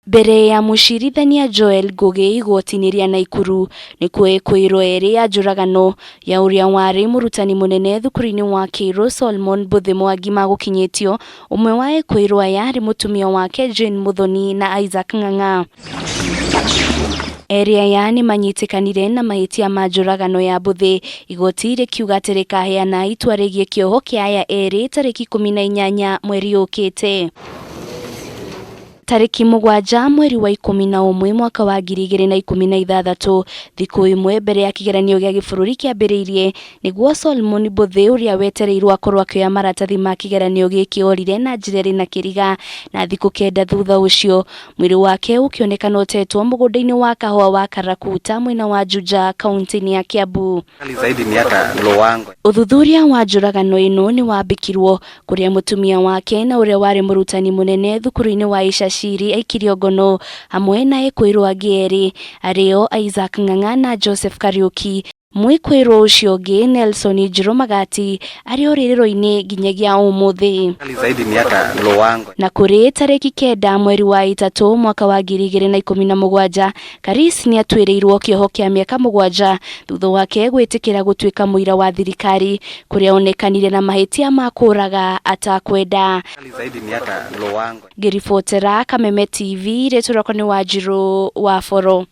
Mbere ya mucirithania Joel Ngugi igoti-ini ria Nakuru ni kwirwo eri ya njuragano ya uria wari murutani munene thukuru-ini wa Kiiru Solomon Mbuthi mwangi magukinyitio, umwe wa kwirwo aya ari mutumia wake Jane Muthoni na Isaack Ng'ang'a. Eri aya ni manyitikanire na mahitia ma njuragano ya Mbuthi. Igoti rikiuga ati rikaheana itua rigie kioho kia aya eri tariki 18 mweri ukite. Tariki 7 mweri wa 11 mwaka wa 2016, thiku imwe mbere ya kigeranio gia gibũrũri kiambĩrĩirie, niguo Solomon Mbuthi uria wetereirwo akorwo akioya maratathi ma kigeranio giki orire na njĩra ĩrĩ na kĩriga, na thiku 9 thutha ucio mwĩrĩ wake ukionekana utetwo mũgũnda-inĩ wa kahũa wa Karakuta mwena wa Juja, kaunti-ini ya Kiambu. Uthuthuria wa njuragano ĩno ni wambĩkirwo kuria mutumia wake na uria wari murutani munene thukuru-ini wa Icaciri aikirio ngono hamwe na kwirwo angĩ eri ario Isaack Ng'ang'a na Joseph Kariuki. Mwikuirwo ucio ũngĩ Nelson Magati ari ũrĩrĩro-inĩ nginyagia umuthi. Na kuri tariki 9 mweri wa 3 mwaka wa 2017, Karis ni atuĩrĩirwo kioho kia mĩaka 7 thutha wake gwĩtĩkĩra gũtuĩka mũira wa thirikari kuria onekanire na mahitia ma kuuraga atakwenda. Ngĩribotera Kameme TV, rĩtwa rĩakwa nĩ Wanjirũ wa Boro.